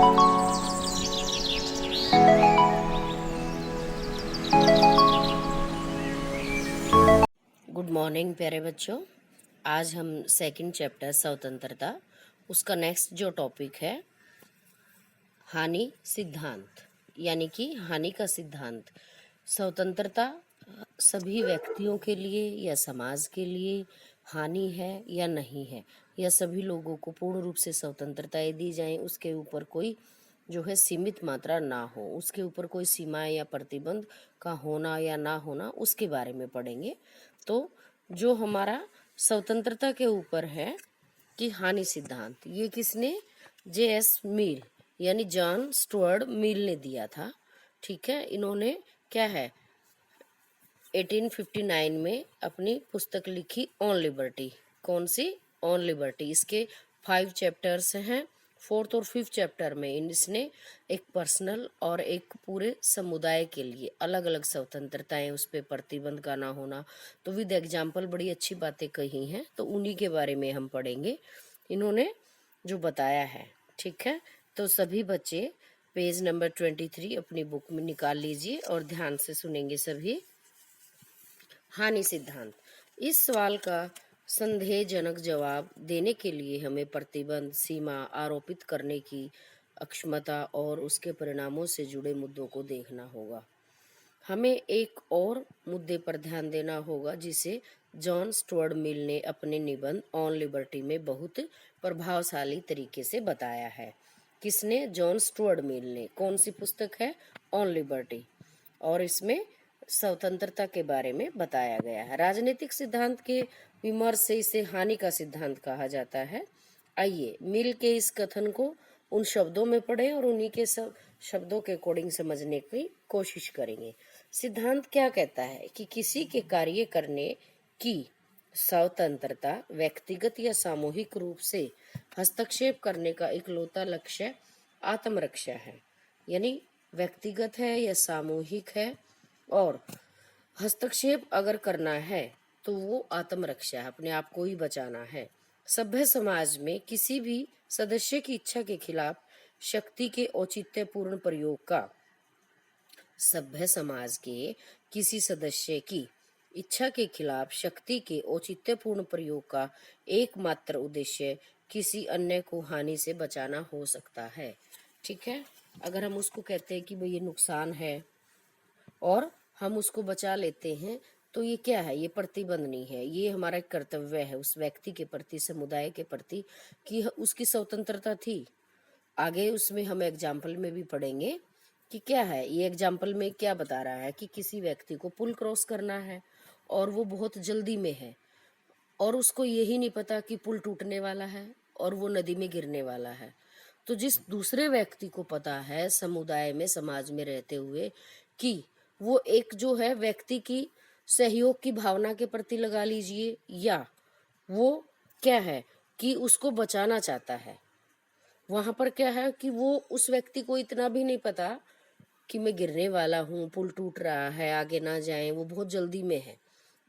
Good morning प्यारे बच्चों। आज हम सेकंड चैप्टर स्वतंत्रता, उसका नेक्स्ट जो टॉपिक है हानि सिद्धांत, यानी कि हानि का सिद्धांत। स्वतंत्रता सभी व्यक्तियों के लिए या समाज के लिए हानि है या नहीं है, या सभी लोगों को पूर्ण रूप से स्वतंत्रताएं दी जाएं, उसके ऊपर कोई जो है सीमित मात्रा ना हो, उसके ऊपर कोई सीमाएं या प्रतिबंध का होना या ना होना, उसके बारे में पढ़ेंगे। तो जो हमारा स्वतंत्रता के ऊपर है कि हानि सिद्धांत, ये किसने, J.S. मिल यानी जॉन स्टुअर्ट मिल ने दिया था। ठीक है, इन्होंने क्या है 1859 में अपनी पुस्तक लिखी ऑन लिबर्टी। कौन सी? On liberty. इसके 5 चैप्टर्स हैं। 4th और 5th चैप्टर में इसने एक पर्सनल और एक पूरे समुदाय के लिए अलग अलग स्वतंत्रताएं, उस पर प्रतिबंध का ना होना, तो विद एग्जाम्पल बड़ी अच्छी बातें कही हैं, तो उन्हीं के बारे में हम पढ़ेंगे, इन्होंने जो बताया है। ठीक है, तो सभी बच्चे पेज नंबर 23 अपनी बुक में निकाल लीजिए और ध्यान से सुनेंगे सभी। हानि सिद्धांत। इस सवाल का संदेहजनक जवाब देने के लिए हमें प्रतिबंध, सीमा आरोपित करने की अक्षमता और उसके परिणामों से जुड़े मुद्दों को देखना होगा। हमें एक और मुद्दे पर ध्यान देना होगा जिसे जॉन स्टुअर्ट मिल ने अपने निबंध ऑन लिबर्टी में बहुत प्रभावशाली तरीके से बताया है। किसने? जॉन स्टुअर्ट मिल ने। कौन सी पुस्तक है? On liberty. और इसमें स्वतंत्रता के बारे में बताया गया है। राजनीतिक सिद्धांत के विमर्श से इसे हानि का सिद्धांत कहा जाता है। आइए मिल के इस कथन को उन शब्दों में पढ़ें और उन्हीं के सब शब्दों के अकॉर्डिंग समझने की कोशिश करेंगे। सिद्धांत क्या कहता है कि किसी के कार्य करने की स्वतंत्रता व्यक्तिगत या सामूहिक रूप से हस्तक्षेप करने का इकलौता लक्ष्य आत्मरक्षा है। यानी व्यक्तिगत है या सामूहिक है, और हस्तक्षेप अगर करना है तो वो आत्मरक्षा है, अपने आप को ही बचाना है। सभ्य समाज में किसी भी सदस्य की इच्छा के खिलाफ शक्ति के औचित्यपूर्ण प्रयोग का, सभ्य समाज के किसी सदस्य की इच्छा के खिलाफ शक्ति के औचित्यपूर्ण प्रयोग का एकमात्र उद्देश्य किसी अन्य को हानि से बचाना हो सकता है। ठीक है, अगर हम उसको कहते हैं कि भाई ये नुकसान है और हम उसको बचा लेते हैं, तो ये क्या है? ये प्रतिबंध नहीं है, ये हमारा एक कर्तव्य है उस व्यक्ति के प्रति, समुदाय के प्रति, कि उसकी स्वतंत्रता थी। आगे उसमें हम एग्जाम्पल में भी पढ़ेंगे कि क्या है ये एग्जाम्पल में क्या बता रहा है कि किसी व्यक्ति को पुल क्रॉस करना है और वो बहुत जल्दी में है और उसको यही नहीं पता कि पुल टूटने वाला है और वो नदी में गिरने वाला है। तो जिस दूसरे व्यक्ति को पता है समुदाय में, समाज में रहते हुए, कि वो एक जो है व्यक्ति की सहयोग की भावना के प्रति लगा लीजिए, या वो क्या है कि उसको बचाना चाहता है, वहां पर क्या है कि वो उस व्यक्ति को इतना भी नहीं पता कि मैं गिरने वाला हूँ, पुल टूट रहा है, आगे ना जाएं, वो बहुत जल्दी में है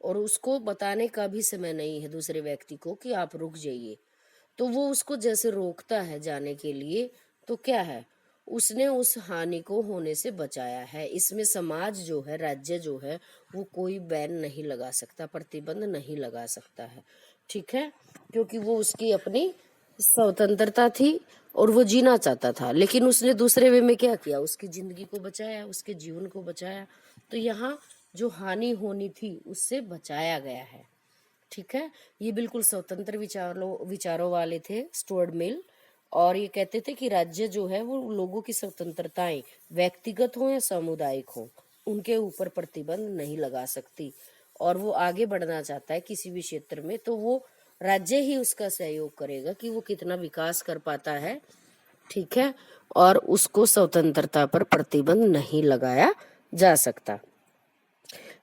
और उसको बताने का भी समय नहीं है दूसरे व्यक्ति को कि आप रुक जाइए। तो वो उसको जैसे रोकता है जाने के लिए, तो क्या है, उसने उस हानि को होने से बचाया है। इसमें समाज जो है, राज्य जो है, वो कोई बैन नहीं लगा सकता, प्रतिबंध नहीं लगा सकता है। ठीक है, क्योंकि वो उसकी अपनी स्वतंत्रता थी और वो जीना चाहता था, लेकिन उसने दूसरे वे में क्या किया, उसकी जिंदगी को बचाया, उसके जीवन को बचाया। तो यहाँ जो हानि होनी थी उससे बचाया गया है। ठीक है, ये बिल्कुल स्वतंत्र विचारों वाले थे स्टुअर्ट मिल, और ये कहते थे कि राज्य जो है वो लोगों की स्वतंत्रताएं व्यक्तिगत हो या सामुदायिक हो, उनके ऊपर प्रतिबंध नहीं लगा सकती। और वो आगे बढ़ना चाहता है किसी भी क्षेत्र में, तो वो राज्य ही उसका सहयोग करेगा कि वो कितना विकास कर पाता है। ठीक है, और उसको स्वतंत्रता पर प्रतिबंध नहीं लगाया जा सकता।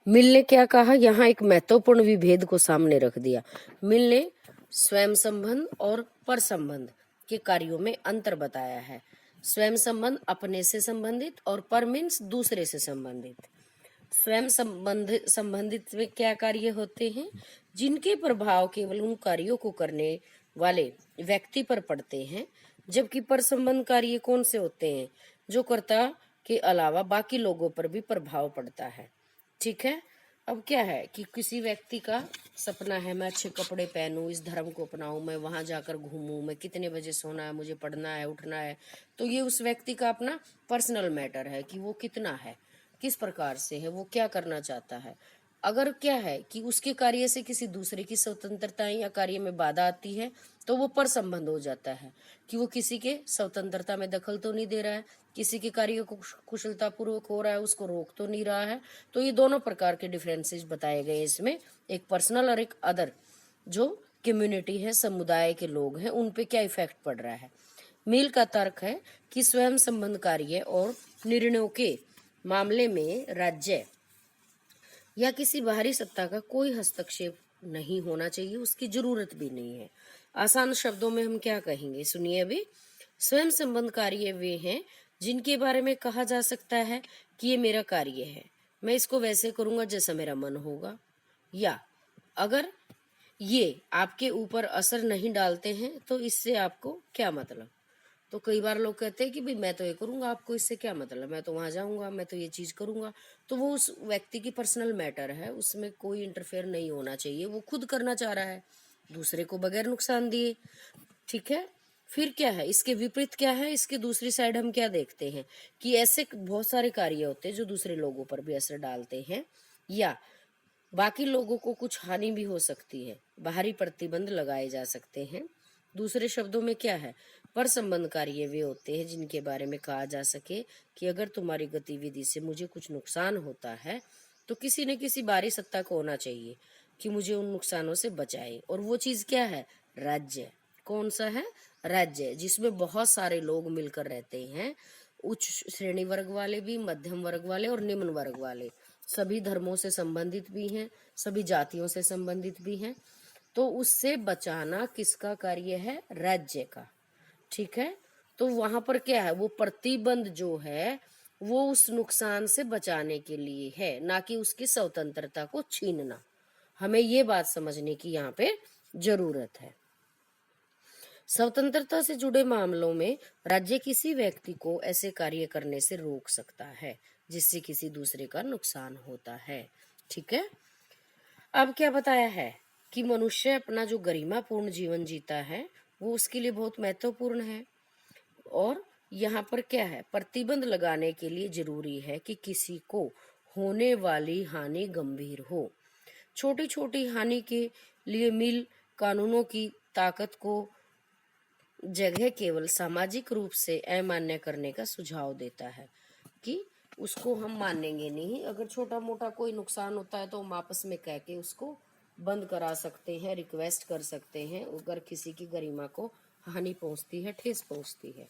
मिल ने क्या कहा, यहाँ एक महत्वपूर्ण विभेद को सामने रख दिया। मिल ने स्वयं संबंध और पर संबंध के कार्यों में अंतर बताया है। स्वयं संबंध अपने से संबंधित और पर मीन्स दूसरे से संबंधित। स्वयं संबंधित में क्या कार्य होते हैं? जिनके प्रभाव केवल उन कार्यों को करने वाले व्यक्ति पर पड़ते हैं, जबकि परसंबंध कार्य कौन से होते हैं, जो कर्ता के अलावा बाकी लोगों पर भी प्रभाव पड़ता है। ठीक है। अब क्या है कि किसी व्यक्ति का सपना है मैं अच्छे कपड़े पहनूं, इस धर्म को अपनाऊं, मैं वहां जाकर घूमूं, मैं कितने बजे सोना है, मुझे पढ़ना है, उठना है। तो ये उस व्यक्ति का अपना पर्सनल मैटर है कि वो कितना है, किस प्रकार से है, वो क्या करना चाहता है। अगर क्या है कि उसके कार्य से किसी दूसरे की स्वतंत्रता या कार्य में बाधा आती है, तो वो पर संबंध हो जाता है कि वो किसी के स्वतंत्रता में दखल तो नहीं दे रहा है, किसी के कार्य को कुशलता पूर्वक हो रहा है, उसको रोक तो नहीं रहा है। तो ये दोनों प्रकार के डिफरेंसेस बताए गए इसमें, एक पर्सनल और एक अदर। जो कम्युनिटी है, समुदाय के लोग हैं, उन पे क्या इफेक्ट पड़ रहा है। मिल का तर्क है कि स्वयं संबंध कार्य और निर्णयों के मामले में राज्य या किसी बाहरी सत्ता का कोई हस्तक्षेप नहीं होना चाहिए, उसकी जरूरत भी नहीं है। आसान शब्दों में हम क्या कहेंगे, सुनिए अभी। स्वयं संबंध कार्य वे हैं जिनके बारे में कहा जा सकता है कि ये मेरा कार्य है, मैं इसको वैसे करूंगा जैसा मेरा मन होगा, या अगर ये आपके ऊपर असर नहीं डालते हैं तो इससे आपको क्या मतलब। तो कई बार लोग कहते हैं कि भाई मैं तो ये करूंगा, आपको इससे क्या मतलब, मैं तो वहां जाऊंगा, मैं तो ये चीज करूंगा। तो वो उस व्यक्ति की पर्सनल मैटर है, उसमें कोई इंटरफेयर नहीं होना चाहिए, वो खुद करना चाह रहा है दूसरे को बगैर नुकसान दिए। ठीक है। फिर क्या है, इसके विपरीत क्या है, इसके दूसरी साइड हम क्या देखते हैं कि ऐसे बहुत सारे कार्य होते हैं जो दूसरे लोगों पर भी असर डालते हैं या बाकी लोगों को कुछ हानि भी हो सकती है, बाहरी प्रतिबंध लगाए जा सकते हैं। दूसरे शब्दों में क्या है, पर संबंध कार्य वे होते हैं जिनके बारे में कहा जा सके कि अगर तुम्हारी गतिविधि से मुझे कुछ नुकसान होता है तो किसी न किसी बाहरी सत्ता को होना चाहिए कि मुझे उन नुकसानों से बचाए। और वो चीज क्या है, राज्य। कौन सा है, राज्य, जिसमें बहुत सारे लोग मिलकर रहते हैं, उच्च श्रेणी वर्ग वाले भी, मध्यम वर्ग वाले और निम्न वर्ग वाले, सभी धर्मों से संबंधित भी हैं, सभी जातियों से संबंधित भी हैं। तो उससे बचाना किसका कार्य है, राज्य का। ठीक है। तो वहां पर क्या है, वो प्रतिबंध जो है वो उस नुकसान से बचाने के लिए है, ना कि उसकी स्वतंत्रता को छीनना। हमें ये बात समझने की यहाँ पे जरूरत है। स्वतंत्रता से जुड़े मामलों में राज्य किसी व्यक्ति को ऐसे कार्य करने से रोक सकता है जिससे किसी दूसरे का नुकसान होता है। ठीक है। अब क्या बताया है कि मनुष्य अपना जो गरिमापूर्ण जीवन जीता है वो उसके लिए बहुत महत्वपूर्ण है। और यहाँ पर क्या है, प्रतिबंध लगाने के लिए जरूरी है कि किसी को होने वाली हानि गंभीर हो। छोटी छोटी हानि के लिए मिल कानूनों की ताकत को जगह केवल सामाजिक रूप से अमान्य करने का सुझाव देता है कि उसको हम मानेंगे नहीं, अगर छोटा मोटा कोई नुकसान होता है तो हम आपस में कह के उसको बंद करा सकते हैं, रिक्वेस्ट कर सकते हैं अगर किसी की गरिमा को हानि पहुंचती है, ठेस पहुंचती है।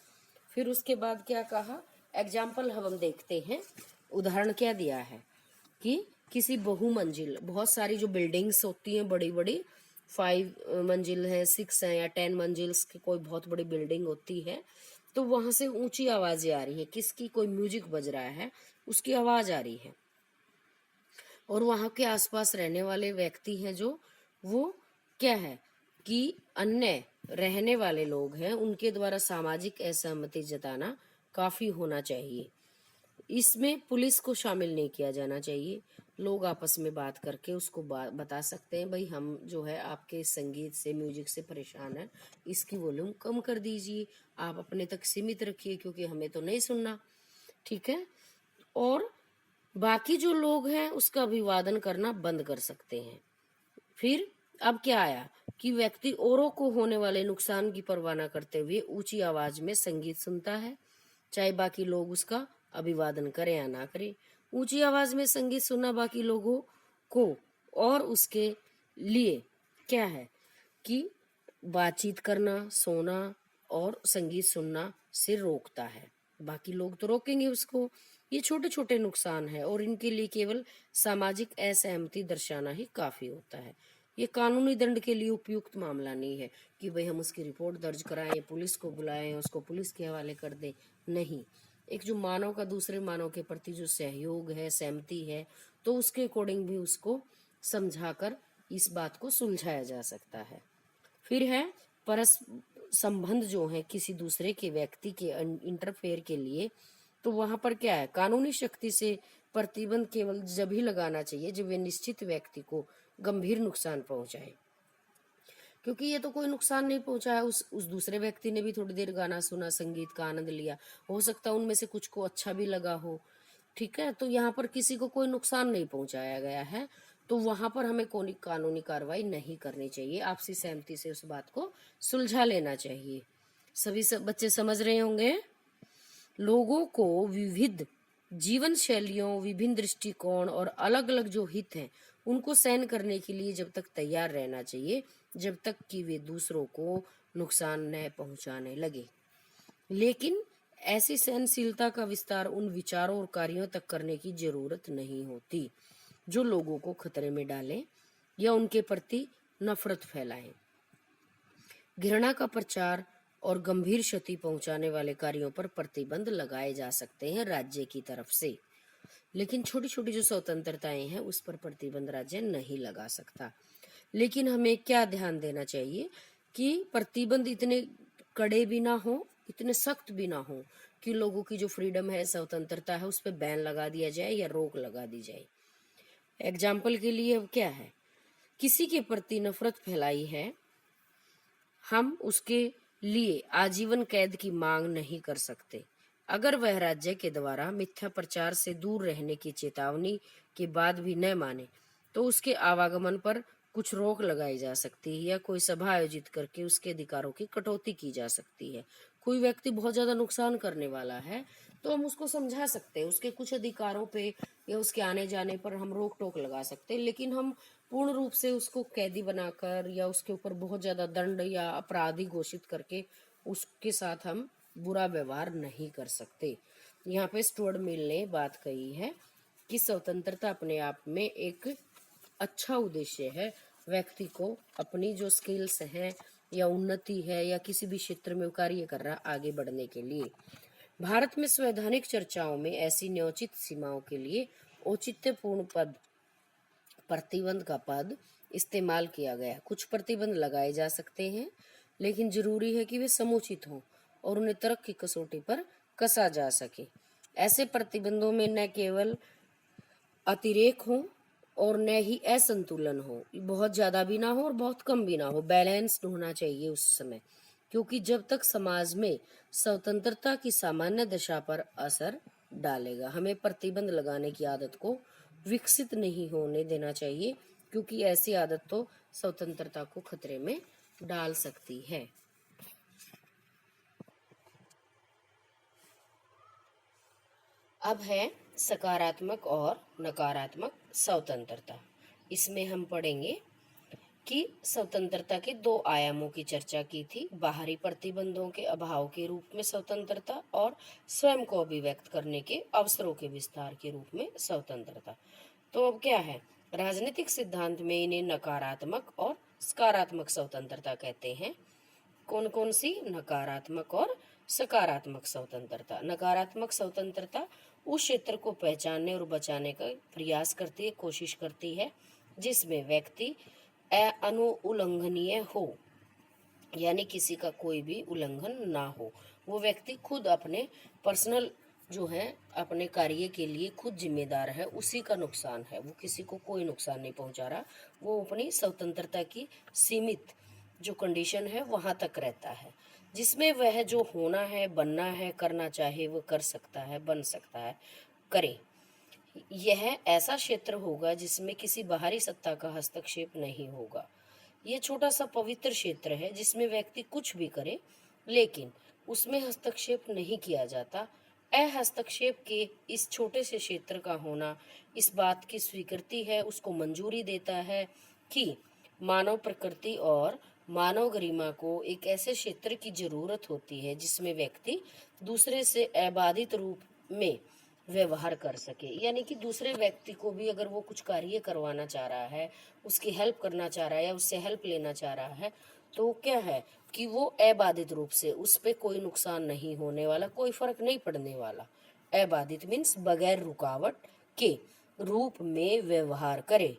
फिर उसके बाद क्या कहा, एग्जाम्पल हम देखते हैं, उदाहरण क्या दिया है कि किसी बहुमंजिल, बहुत सारी जो बिल्डिंग्स होती हैं बड़ी बड़ी, 5 मंजिल है, 6 है या 10 मंजिल्स की कोई बहुत बड़ी बिल्डिंग होती है, तो वहां से ऊंची आवाजें आ रही है, किसकी, कोई म्यूजिक बज रहा है, उसकी आवाज आ रही है। और वहां के आसपास रहने वाले व्यक्ति हैं जो, वो क्या है कि अन्य रहने वाले लोग हैं, उनके द्वारा सामाजिक असहमति जताना काफी होना चाहिए। इसमें पुलिस को शामिल नहीं किया जाना चाहिए, लोग आपस में बात करके उसको बता सकते हैं भाई हम जो है आपके संगीत से, म्यूजिक से परेशान है, इसकी वॉल्यूम कम कर दीजिए, आप अपने तक सीमित रखिए क्योंकि हमें तो नहीं सुनना। ठीक है। और बाकी जो लोग हैं उसका अभिवादन करना बंद कर सकते हैं। फिर अब क्या आया कि व्यक्ति औरों को होने वाले नुकसान की परवाह न करते हुए ऊंची आवाज में संगीत सुनता है, चाहे बाकी लोग उसका अभिवादन करें या ना करें। ऊंची आवाज में संगीत सुनना बाकी लोगों को और उसके लिए क्या है कि बातचीत करना, सोना और संगीत सुनना से रोकता है, बाकी लोग तो रोकेंगे उसको। ये छोटे छोटे नुकसान है और इनके लिए केवल सामाजिक असहमति दर्शाना ही काफी होता है। ये कानूनी दंड के लिए उपयुक्त मामला नहीं है कि भाई हम उसकी रिपोर्ट दर्ज कराएं, पुलिस को बुलाएं, उसको पुलिस के हवाले कर दें। नहीं, एक जो मानव का दूसरे मानव के प्रति जो सहयोग है, सहमति है, तो उसके अकॉर्डिंग भी उसको समझाकर इस बात को सुलझाया जा सकता है। फिर है परस संबंध जो है किसी दूसरे के व्यक्ति के इंटरफेयर के लिए, तो वहां पर क्या है, कानूनी शक्ति से प्रतिबंध केवल जब ही लगाना चाहिए जब वे निश्चित व्यक्ति को गंभीर नुकसान पहुंचाए, क्योंकि ये तो कोई नुकसान नहीं पहुंचाया, उस दूसरे व्यक्ति ने भी थोड़ी देर गाना सुना, संगीत का आनंद लिया, हो सकता है उनमें से कुछ को अच्छा भी लगा हो, ठीक है, तो यहाँ पर किसी को कोई नुकसान नहीं पहुंचाया गया है, तो वहां पर हमें कोई कानूनी कार्रवाई नहीं करनी चाहिए, आपसी सहमति से उस बात को सुलझा लेना चाहिए। सभी बच्चे समझ रहे होंगे। लोगों को विविध जीवन शैलियों, विभिन्न दृष्टिकोण और अलग अलग जो हित हैं उनको सहन करने के लिए जब तक तैयार रहना चाहिए जब तक कि वे दूसरों को नुकसान न पहुंचाने लगे। लेकिन ऐसी सहनशीलता का विस्तार उन विचारों और कार्यों तक करने की जरूरत नहीं होती जो लोगों को खतरे में डालें या उनके प्रति नफरत फैलाएं। घृणा का प्रचार और गंभीर क्षति पहुंचाने वाले कार्यों पर प्रतिबंध लगाए जा सकते हैं राज्य की तरफ से, लेकिन छोटी छोटी जो स्वतंत्रताएं हैं उस पर प्रतिबंध राज्य नहीं लगा सकता। लेकिन हमें क्या ध्यान देना चाहिए कि प्रतिबंध इतने कड़े भी ना हो, इतने सख्त भी ना हो कि लोगों की जो फ्रीडम है, स्वतंत्रता है, उस पर बैन लगा दिया जाए या रोक लगा दी जाए। एग्जाम्पल के लिए अब क्या है, किसी के प्रति नफरत फैलाई है, हम उसके लिए आजीवन कैद की मांग नहीं कर सकते। अगर वह राज्य के द्वारा मिथ्या प्रचार से दूर रहने की चेतावनी के बाद भी न माने तो उसके आवागमन पर कुछ रोक लगाई जा सकती है या कोई सभा आयोजित करके उसके अधिकारों की कटौती की जा सकती है। कोई व्यक्ति बहुत ज्यादा नुकसान करने वाला है तो हम उसको समझा सकते हैं, उसके कुछ अधिकारों पे या उसके आने जाने पर हम रोक टोक लगा सकते हैं, लेकिन हम पूर्ण रूप से उसको कैदी बनाकर या उसके ऊपर बहुत ज्यादा दंड या अपराधी घोषित करके उसके साथ हम बुरा व्यवहार नहीं कर सकते। यहाँ पे स्टुअर्ट मिल ने बात कही है कि स्वतंत्रता अपने आप में एक अच्छा उद्देश्य है, व्यक्ति को अपनी जो स्किल्स हैं या उन्नति है या किसी भी क्षेत्र में कार्य कर रहा आगे बढ़ने के लिए। भारत में संवैधानिक चर्चाओं में ऐसी न्योचित सीमाओं के लिए औचित्यपूर्ण प्रतिबंध का पद इस्तेमाल किया गया। कुछ प्रतिबंध लगाए जा सकते हैं लेकिन जरूरी है कि वे समुचित हों और उन्हें तर्क की कसौटी पर कसा जा सके। ऐसे प्रतिबंधों में न केवल अतिरेक हो और न ही असंतुलन हो, बहुत ज्यादा भी ना हो और बहुत कम भी ना हो, बैलेंस्ड होना चाहिए उस समय, क्योंकि जब तक समाज में स्वतंत्रता की सामान्य दशा पर असर डालेगा। हमें प्रतिबंध लगाने की आदत को विकसित नहीं होने देना चाहिए, क्योंकि ऐसी आदत तो स्वतंत्रता को खतरे में डाल सकती है। अब है सकारात्मक और नकारात्मक स्वतंत्रता। इसमें हम पढ़ेंगे कि स्वतंत्रता के दो आयामों की चर्चा की थी, बाहरी प्रतिबंधों के अभाव के रूप में स्वतंत्रता और स्वयं को अभिव्यक्त करने के अवसरों के विस्तार के रूप में स्वतंत्रता। तो अब क्या है, राजनीतिक सिद्धांत में इन्हें नकारात्मक और सकारात्मक स्वतंत्रता कहते हैं। कौन कौन सी? नकारात्मक और सकारात्मक स्वतंत्रता। नकारात्मक स्वतंत्रता उस क्षेत्र को पहचानने और बचाने का प्रयास करती है, कोशिश करती है जिसमें व्यक्ति अनुउल्लंघनीय हो, यानी किसी का कोई भी उल्लंघन ना हो। वो व्यक्ति खुद अपने पर्सनल जो है अपने कार्य के लिए खुद जिम्मेदार है, उसी का नुकसान है, वो किसी को कोई नुकसान नहीं पहुंचा रहा, वो अपनी स्वतंत्रता की सीमित जो कंडीशन है वहां तक रहता है, जिसमें वह जो होना है, बनना है, करना चाहे वो कर सकता है, बन सकता है, करे। यह ऐसा क्षेत्र होगा जिसमें किसी बाहरी सत्ता का हस्तक्षेप नहीं होगा। यह छोटा सा पवित्र क्षेत्र है जिसमें व्यक्ति कुछ भी करे लेकिन उसमें हस्तक्षेप नहीं किया जाता। हस्तक्षेप के इस छोटे से क्षेत्र का होना इस बात की स्वीकृति है, उसको मंजूरी देता है कि मानव प्रकृति और मानव गरिमा को एक ऐसे क्षेत्र की जरूरत होती है जिसमें व्यक्ति दूसरे से अबाधित रूप में व्यवहार कर सके, यानी कि दूसरे व्यक्ति को भी अगर वो कुछ कार्य करवाना चाह रहा है, उसकी हेल्प करना चाह रहा है या उससे हेल्प लेना चाह रहा है, तो क्या है कि वो अबाधित रूप से, उस पर कोई नुकसान नहीं होने वाला, कोई फर्क नहीं पड़ने वाला। अबाधित मीन्स बगैर रुकावट के रूप में व्यवहार करे।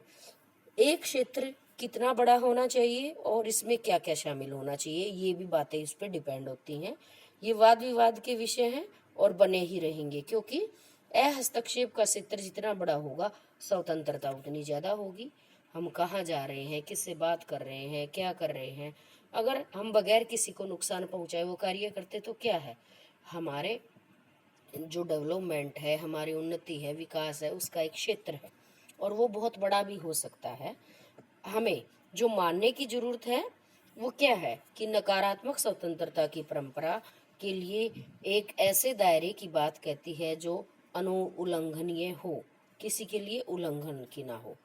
एक क्षेत्र कितना बड़ा होना चाहिए और इसमें क्या क्या शामिल होना चाहिए, ये भी बातें इस पर डिपेंड होती हैं। ये वाद विवाद के विषय हैं और बने ही रहेंगे, क्योंकि हस्तक्षेप का क्षेत्र जितना बड़ा होगा स्वतंत्रता उतनी ज़्यादा होगी। हम कहाँ जा रहे हैं, किससे बात कर रहे हैं, क्या कर रहे हैं, अगर हम बगैर किसी को नुकसान पहुँचाए वो कार्य करते तो क्या है, हमारे जो डेवलपमेंट है, हमारी उन्नति है, विकास है, उसका एक क्षेत्र है और वो बहुत बड़ा भी हो सकता है। हमें जो मानने की जरूरत है वो क्या है कि नकारात्मक स्वतंत्रता की परंपरा के लिए एक ऐसे दायरे की बात कहती है जो अनुउल्लंघनीय हो, किसी के लिए उल्लंघन की ना हो,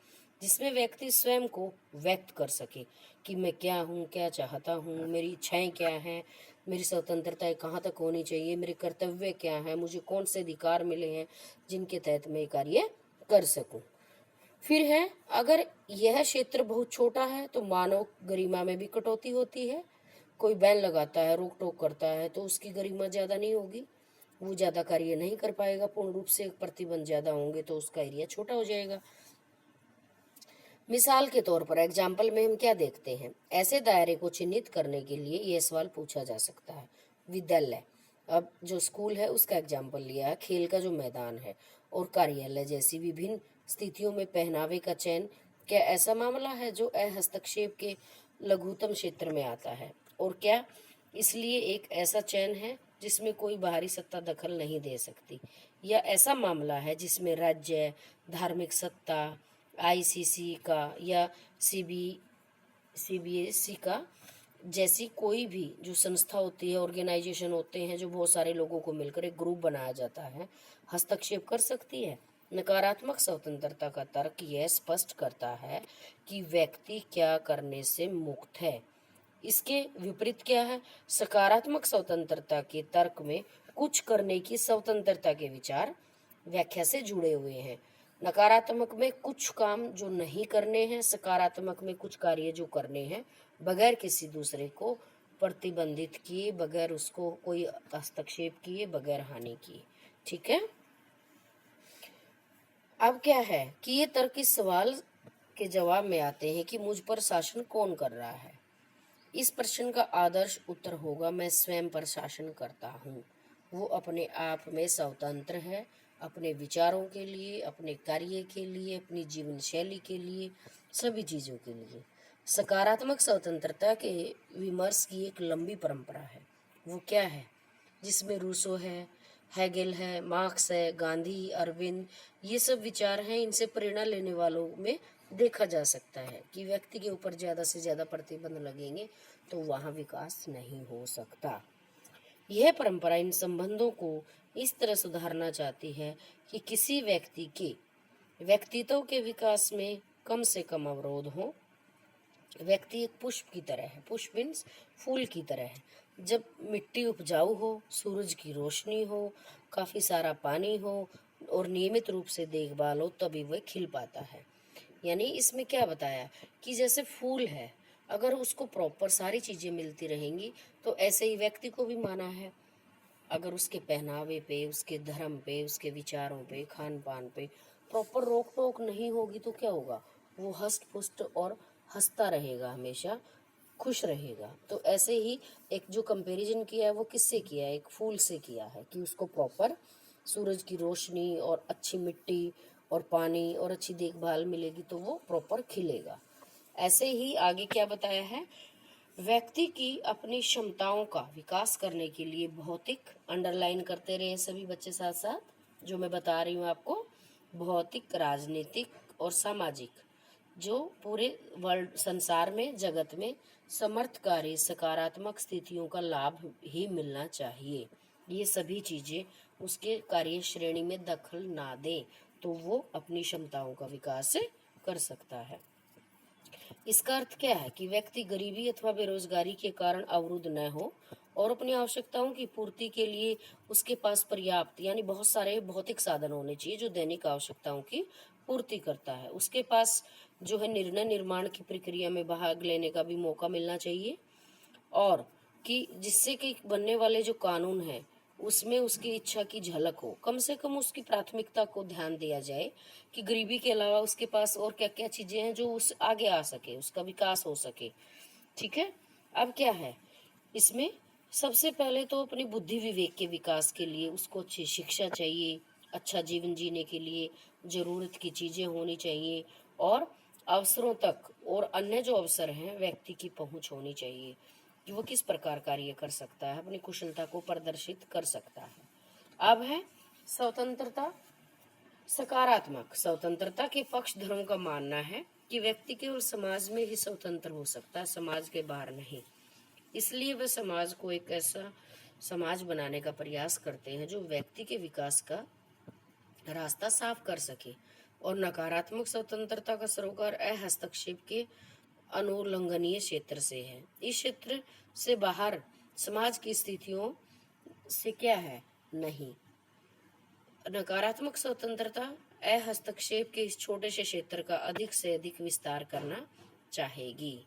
जिसमें व्यक्ति स्वयं को व्यक्त कर सके कि मैं क्या हूँ, क्या चाहता हूँ, मेरी इच्छाएं क्या हैं, मेरी स्वतंत्रता कहाँ तक होनी चाहिए, मेरे कर्तव्य क्या हैं, मुझे कौन से अधिकार मिले हैं जिनके तहत मैं कार्य कर सकूं। फिर है, अगर यह क्षेत्र बहुत छोटा है तो मानव गरिमा में भी कटौती होती है। कोई बैन लगाता है, रोक टोक करता है तो उसकी गरिमा ज़्यादा नहीं होगी, वो ज़्यादा कार्य नहीं कर पाएगा। पूर्ण रूप से प्रतिबंध ज़्यादा होंगे तो उसका एरिया छोटा हो जाएगा। मिसाल के तौर पर एग्जाम्पल में हम क्या देखते हैं, ऐसे दायरे को चिन्हित करने के लिए यह सवाल पूछा जा सकता है। विद्यालय, अब जो स्कूल है उसका एग्जाम्पल लिया है, खेल का जो मैदान है और कार्यालय जैसी विभिन्न स्थितियों में पहनावे का चयन, क्या ऐसा मामला है जो हस्तक्षेप के लघुतम क्षेत्र में आता है, और क्या इसलिए एक ऐसा चयन है जिसमें कोई बाहरी सत्ता दखल नहीं दे सकती, या ऐसा मामला है जिसमें राज्य, धार्मिक सत्ता, आईसीसी का या सीबीएसई का जैसी कोई भी जो संस्था होती है, ऑर्गेनाइजेशन होते हैं, जो बहुत सारे लोगों को मिलकर एक ग्रुप बनाया जाता है, हस्तक्षेप कर सकती है। नकारात्मक स्वतंत्रता का तर्क यह स्पष्ट करता है कि व्यक्ति क्या करने से मुक्त है। इसके विपरीत क्या है, सकारात्मक स्वतंत्रता के तर्क में कुछ करने की स्वतंत्रता के विचार व्याख्या से जुड़े हुए हैं। नकारात्मक में कुछ काम जो नहीं करने हैं, सकारात्मक में कुछ कार्य जो करने हैं बगैर किसी दूसरे को प्रतिबंधित किए, बगैर उसको कोई हस्तक्षेप किए, बगैर हानि किए। ठीक है। अब क्या है कि ये तर्क इस सवाल के जवाब में आते हैं कि मुझ पर शासन कौन कर रहा है। इस प्रश्न का आदर्श उत्तर होगा, मैं स्वयं पर शासन करता हूँ। वो अपने आप में स्वतंत्र है, अपने विचारों के लिए, अपने कार्य के लिए, अपनी जीवन शैली के लिए, सभी चीज़ों के लिए। सकारात्मक स्वतंत्रता के विमर्श की एक लंबी परंपरा है। वो क्या है, जिसमें रूसो है, हेगेल है, मार्क्स है, गांधी, अरविंद, ये सब विचार हैं। इनसे प्रेरणा लेने वालों में देखा जा सकता है कि व्यक्ति के ऊपर ज़्यादा से ज़्यादा प्रतिबंध लगेंगे तो वहाँ विकास नहीं हो सकता। यह परंपरा इन संबंधों को इस तरह सुधारना चाहती है कि किसी व्यक्ति के व्यक्तित्व के विकास में कम से कम अवरोध हो। व्यक्ति एक पुष्प की तरह है, पुष्प मीन्स फूल की तरह है। जब मिट्टी उपजाऊ हो, सूरज की रोशनी हो, काफ़ी सारा पानी हो और नियमित रूप से देखभाल हो, तभी वह खिल पाता है। यानी इसमें क्या बताया कि जैसे फूल है, अगर उसको प्रॉपर सारी चीज़ें मिलती रहेंगी तो ऐसे ही व्यक्ति को भी माना है। अगर उसके पहनावे पे, उसके धर्म पे, उसके विचारों पे, खान पान पे प्रॉपर रोक टोक नहीं होगी तो क्या होगा, वो हष्ट पुष्ट और हंसता रहेगा, हमेशा खुश रहेगा। तो ऐसे ही एक जो कंपैरिजन किया है वो किससे किया है, एक फूल से किया है कि उसको प्रॉपर सूरज की रोशनी और अच्छी मिट्टी और पानी और अच्छी देखभाल मिलेगी तो वो प्रॉपर खिलेगा। ऐसे ही आगे क्या बताया है, व्यक्ति की अपनी क्षमताओं का विकास करने के लिए भौतिक, अंडरलाइन करते रहे सभी बच्चे साथ साथ, जो मैं बता रही हूँ आपको, भौतिक, राजनीतिक और सामाजिक, जो पूरे वर्ल्ड संसार में, जगत में समर्थकारी सकारात्मक स्थितियों का लाभ ही मिलना चाहिए। ये सभी चीज़ें उसके कार्य श्रेणी में दखल ना दें तो वो अपनी क्षमताओं का विकास कर सकता है। इसका अर्थ क्या है कि व्यक्ति गरीबी अथवा बेरोजगारी के कारण अवरुद्ध न हो और अपनी आवश्यकताओं की पूर्ति के लिए उसके पास पर्याप्त यानी बहुत सारे भौतिक साधन होने चाहिए जो दैनिक आवश्यकताओं की पूर्ति करता है। उसके पास जो है निर्णय निर्माण की प्रक्रिया में भाग लेने का भी मौका मिलना चाहिए, और कि जिससे कि बनने वाले जो कानून हैं उसमें उसकी इच्छा की झलक हो, कम से कम उसकी प्राथमिकता को ध्यान दिया जाए कि गरीबी के अलावा उसके पास और क्या क्या चीजें हैं जो उस आगे आ सके, उसका विकास हो सके। ठीक है। अब क्या है इसमें, सबसे पहले तो अपनी बुद्धि विवेक के विकास के लिए उसको अच्छी शिक्षा चाहिए, अच्छा जीवन जीने के लिए जरूरत की चीजें होनी चाहिए, और अवसरों तक और अन्य जो अवसर हैं व्यक्ति की पहुंच होनी चाहिए कि वो किस प्रकार कार्य कर सकता है, अपनी कुशलता को प्रदर्शित कर सकता है। अब है स्वतंत्रता। सकारात्मक स्वतंत्रता के पक्ष धर्म का मानना है कि व्यक्ति केवल समाज में ही स्वतंत्र हो सकता है, समाज के बाहर नहीं। इसलिए वे समाज को एक ऐसा समाज बनाने का प्रयास करते हैं जो व्यक्ति के विकास का रास्ता साफ कर सके। और नकारात्मक स्वतंत्रता का सरोकार हस्तक्षेप के अनुल्लंघनीय क्षेत्र से है। इस क्षेत्र से बाहर समाज की स्थितियों से क्या है, नहीं। नकारात्मक स्वतंत्रता हस्तक्षेप के इस छोटे से क्षेत्र का अधिक से अधिक विस्तार करना चाहेगी,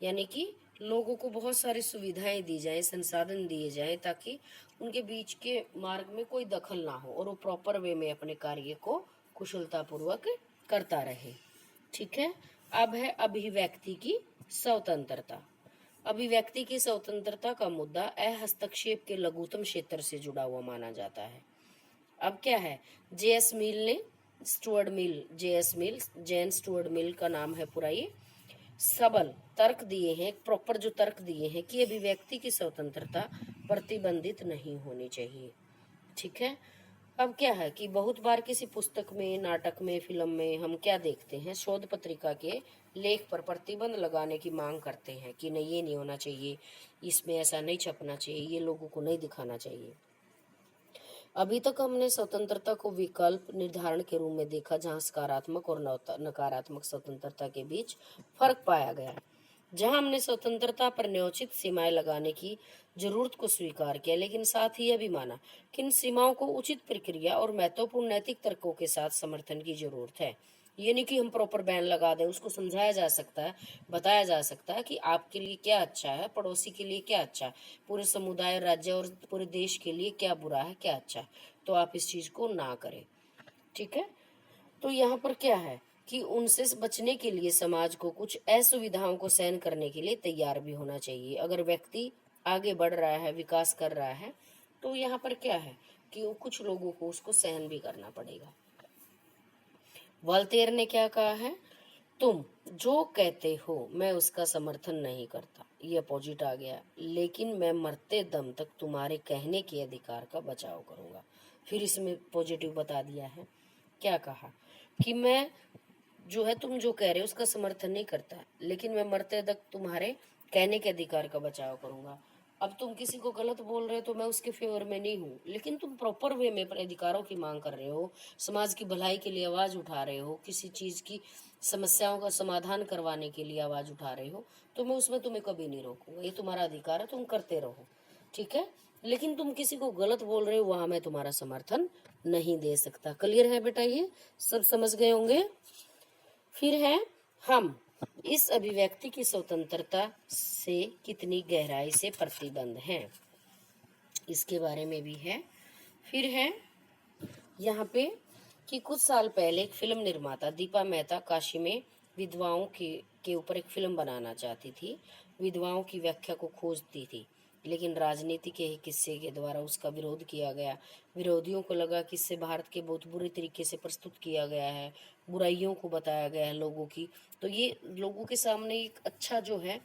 यानी कि लोगों को बहुत सारी सुविधाएं दी जाएं, संसाधन दिए जाएं, ताकि उनके बीच के मार्ग में कोई दखल ना हो और वो प्रॉपर वे में अपने कार्य को कुशलतापूर्वक करता रहे। ठीक है। अब है अभिव्यक्ति की स्वतंत्रता। अभिव्यक्ति की स्वतंत्रता का मुद्दा हस्तक्षेप के लघुतम क्षेत्र से जुड़ा हुआ माना जाता है। अब क्या है, जेएस मिल ने स्टुअर्ट मिल, जेएस मिल, जैन स्टुअर्ट मिल का नाम है पूरा, ये सबल तर्क दिए हैं, प्रॉपर जो तर्क दिए हैं कि अभिव्यक्ति की स्वतंत्रता प्रतिबंधित नहीं होनी चाहिए। ठीक है। अब क्या है कि बहुत बार किसी पुस्तक में, नाटक में, फिल्म में हम क्या देखते हैं, शोध पत्रिका के लेख पर प्रतिबंध लगाने की मांग करते हैं कि नहीं, ये नहीं होना चाहिए, इसमें ऐसा नहीं छपना चाहिए, ये लोगों को नहीं दिखाना चाहिए। अभी तक हमने स्वतंत्रता को विकल्प निर्धारण के रूप में देखा, जहां सकारात्मक और नकारात्मक स्वतंत्रता के बीच फर्क पाया गया, जहां हमने स्वतंत्रता पर न्योचित सीमाएं लगाने की जरूरत को स्वीकार किया, लेकिन साथ ही यह भी माना कि इन सीमाओं को उचित प्रक्रिया और महत्वपूर्ण नैतिक तर्कों के साथ समर्थन की जरूरत है। ये नहीं कि हम प्रॉपर बैन लगा दें, उसको समझाया जा सकता है, बताया जा सकता है कि आपके लिए क्या अच्छा है, पड़ोसी के लिए क्या अच्छा है, पूरे समुदाय, राज्य और पूरे देश के लिए क्या बुरा है, क्या अच्छा है, तो आप इस चीज को ना करें। ठीक है। तो यहाँ पर क्या है कि उनसे बचने के लिए समाज को कुछ असुविधाओं को सहन करने के लिए तैयार भी होना चाहिए। अगर व्यक्ति आगे बढ़ रहा है, विकास कर रहा है, तो यहाँ पर क्या है कि कुछ लोगों को उसको सहन भी करना पड़ेगा। वॉल्टेयर ने क्या कहा है, तुम जो कहते हो मैं उसका समर्थन नहीं करता, ये अपोजिट आ गया, लेकिन मैं मरते दम तक तुम्हारे कहने के अधिकार का बचाव करूंगा। फिर इसमें पॉजिटिव बता दिया है, क्या कहा कि मैं जो है, तुम जो कह रहे हो उसका समर्थन नहीं करता, लेकिन मैं मरते तक तुम्हारे कहने के अधिकार का बचाव करूंगा। अब तुम किसी को गलत बोल रहे हो तो मैं उसके फेवर में नहीं हूँ, लेकिन तुम प्रॉपर वे में अपने अधिकारों की मांग कर रहे हो, समाज की भलाई के लिए आवाज उठा रहे हो, किसी चीज की समस्याओं का समाधान करवाने के लिए आवाज उठा रहे हो, तो मैं उसमें तुम्हें कभी नहीं रोकूंगा, ये तुम्हारा अधिकार है, तुम करते रहो। ठीक है। लेकिन तुम किसी को गलत बोल रहे हो, वहां मैं तुम्हारा समर्थन नहीं दे सकता। क्लियर है बेटा, ये सब समझ गए होंगे। फिर है हम इस अभिव्यक्ति की स्वतंत्रता से कितनी गहराई से प्रतिबंध हैं, इसके बारे में भी है। फिर है यहाँ पे कि कुछ साल पहले एक फिल्म निर्माता दीपा मेहता काशी में विधवाओं के ऊपर एक फिल्म बनाना चाहती थी, विधवाओं की व्याख्या को खोजती थी, लेकिन राजनीति के ही किस्से के द्वारा उसका विरोध किया गया। विरोधियों को लगा कि इससे भारत के बहुत बुरे तरीके से प्रस्तुत किया गया है, बुराइयों को बताया गया है लोगों की, तो ये लोगों के सामने एक अच्छा जो है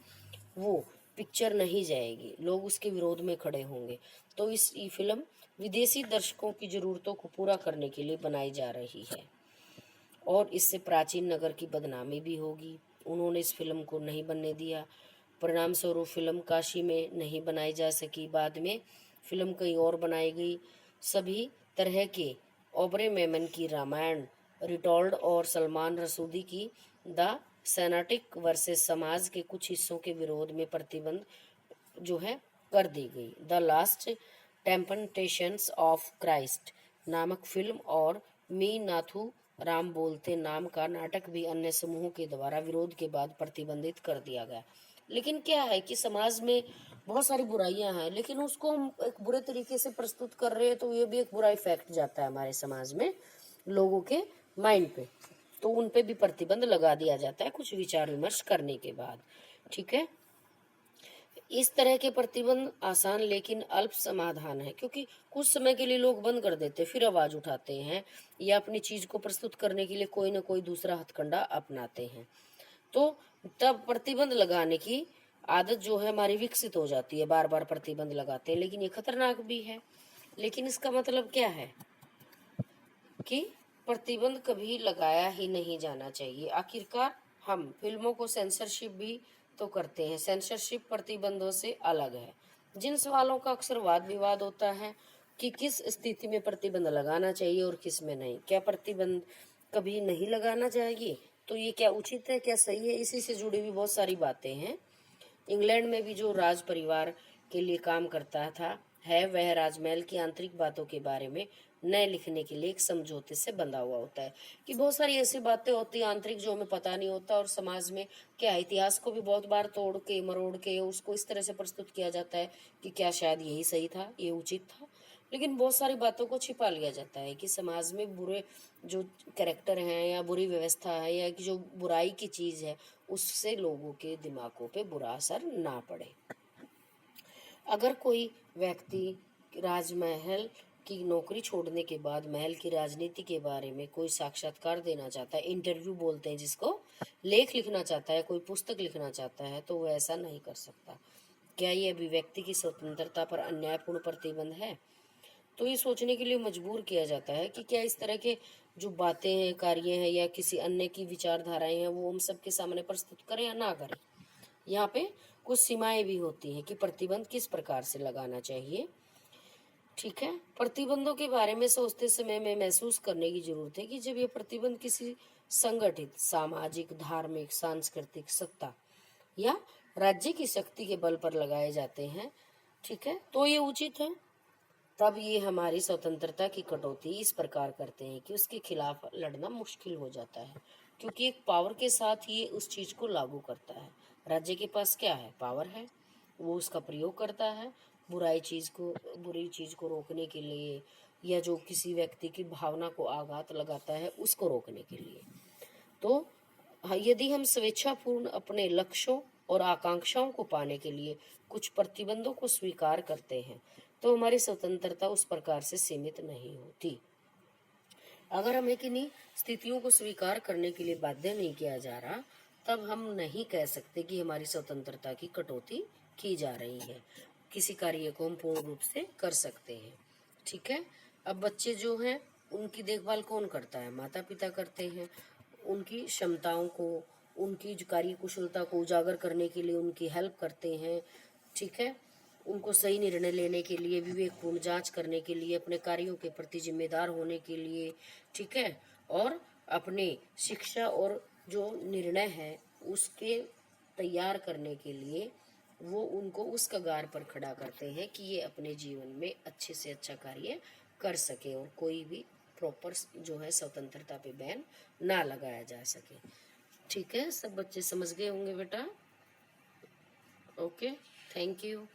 वो पिक्चर नहीं जाएगी, लोग उसके विरोध में खड़े होंगे। तो इस फिल्म विदेशी दर्शकों की जरूरतों को पूरा करने के लिए बनाई जा रही है और इससे प्राचीन नगर की बदनामी भी होगी। उन्होंने इस फिल्म को नहीं बनने दिया, परिणाम स्वरूप फिल्म काशी में नहीं बनाई जा सकी। बाद में फिल्म कहीं और बनाई गई। सभी तरह के ओबरे मेमन की रामायण रिटोल्ड और सलमान रसूदी की द सेनाटिक वर्सेस समाज के कुछ हिस्सों के विरोध में प्रतिबंध जो है कर दी गई। The last temptations of Christ नामक फिल्म और मी नाथू राम बोलते नाम का नाटक भी अन्य समूहों के द्वारा विरोध के बाद प्रतिबंधित कर दिया गया। लेकिन क्या है कि समाज में बहुत सारी बुराइयां हैं, लेकिन उसको हम एक बुरे तरीके से प्रस्तुत कर रहे हैं, तो ये भी एक बुरा इफेक्ट जाता है हमारे समाज में लोगों के माइंड पे, तो उन पे भी प्रतिबंध लगा दिया जाता है कुछ विचार विमर्श करने के बाद। ठीक है, इस तरह के प्रतिबंध आसान लेकिन अल्प समाधान है, क्योंकि कुछ समय के लिए लोग बंद कर देते फिर आवाज उठाते हैं या अपनी चीज को प्रस्तुत करने के लिए कोई ना कोई दूसरा हथकंडा अपनाते हैं, तो तब प्रतिबंध लगाने की आदत जो है हमारी विकसित हो जाती है, बार बार प्रतिबंध लगाते हैं, लेकिन ये खतरनाक भी है। लेकिन इसका मतलब क्या है कि प्रतिबंध कभी लगाया ही नहीं जाना चाहिए। आखिरकार हम फिल्मों को सेंसरशिप भी तो करते हैं, सेंसरशिप प्रतिबंधों से अलग है। जिन सवालों का अक्सर वाद विवाद होता है कि किस स्थिति में प्रतिबंध लगाना चाहिए और किस में नहीं, क्या प्रतिबंध कभी नहीं लगाना चाहिए, तो ये क्या उचित है, क्या सही है, इसी से जुड़ी हुई बहुत सारी बातें हैं। इंग्लैंड में भी जो राज परिवार के लिए काम करता था है, वह राजमहल की आंतरिक बातों के बारे में नए लिखने के लिए एक समझौते से बंधा हुआ होता है, कि बहुत सारी ऐसी बातें होती हैं आंतरिक जो हमें पता नहीं होता, और समाज में क्या है, इतिहास को भी बहुत बार तोड़ के मरोड़ के उसको इस तरह से प्रस्तुत किया जाता है कि क्या शायद यही सही था, ये उचित था, लेकिन बहुत सारी बातों को छिपा लिया जाता है कि समाज में बुरे जो कैरेक्टर हैं या बुरी व्यवस्था है या कि जो बुराई की चीज़ है उससे लोगों के दिमागों पे बुरा असर ना पड़े। अगर कोई व्यक्ति राजमहल की नौकरी छोड़ने के बाद महल की राजनीति के बारे में कोई साक्षात्कार देना चाहता है, इंटरव्यू बोलते हैं जिसको, लेख लिखना चाहता है, कोई पुस्तक लिखना चाहता है, तो वह ऐसा नहीं कर सकता। क्या ये अभिव्यक्ति की स्वतंत्रता पर अन्यायपूर्ण प्रतिबंध है? तो ये सोचने के लिए मजबूर किया जाता है कि क्या इस तरह के जो बातें हैं, कार्य हैं या किसी अन्य की विचारधाराएं हैं वो हम सबके सामने प्रस्तुत करें या ना करें। यहाँ पे कुछ सीमाएं भी होती हैं कि प्रतिबंध किस प्रकार से लगाना चाहिए। ठीक है, प्रतिबंधों के बारे में सोचते समय में महसूस करने की जरूरत है कि जब ये प्रतिबंध किसी संगठित सामाजिक धार्मिक सांस्कृतिक सत्ता या राज्य की शक्ति के बल पर लगाए जाते हैं, ठीक है, तो ये उचित है। तब ये हमारी स्वतंत्रता की कटौती इस प्रकार करते हैं कि उसके खिलाफ लड़ना मुश्किल हो जाता है, क्योंकि एक पावर के साथ ये उस चीज को लागू करता है। राज्य के पास क्या है, पावर है, वो उसका प्रयोग करता है बुरी चीज को रोकने के लिए, या जो किसी व्यक्ति की भावना को आघात लगाता है उसको रोकने के लिए। तो यदि हम स्वेच्छापूर्ण अपने लक्ष्यों और आकांक्षाओं को पाने के लिए कुछ प्रतिबंधों को स्वीकार करते हैं तो हमारी स्वतंत्रता उस प्रकार से सीमित नहीं होती। अगर हमें किन्हीं स्थितियों को स्वीकार करने के लिए बाध्य नहीं किया जा रहा, तब हम नहीं कह सकते कि हमारी स्वतंत्रता की कटौती की जा रही है। किसी कार्य को हम पूर्ण रूप से कर सकते हैं। ठीक है, अब बच्चे जो हैं उनकी देखभाल कौन करता है, माता पिता करते हैं। उनकी क्षमताओं को, उनकी जो कार्य कुशलता को उजागर करने के लिए उनकी हेल्प करते हैं। ठीक है, उनको सही निर्णय लेने के लिए, विवेकपूर्ण जांच करने के लिए, अपने कार्यों के प्रति जिम्मेदार होने के लिए, ठीक है, और अपने शिक्षा और जो निर्णय है उसके तैयार करने के लिए वो उनको उस कगार पर खड़ा करते हैं कि ये अपने जीवन में अच्छे से अच्छा कार्य कर सके और कोई भी प्रॉपर जो है स्वतंत्रता पे बैन ना लगाया जा सके। ठीक है, सब बच्चे समझ गए होंगे बेटा। Okay, thank you.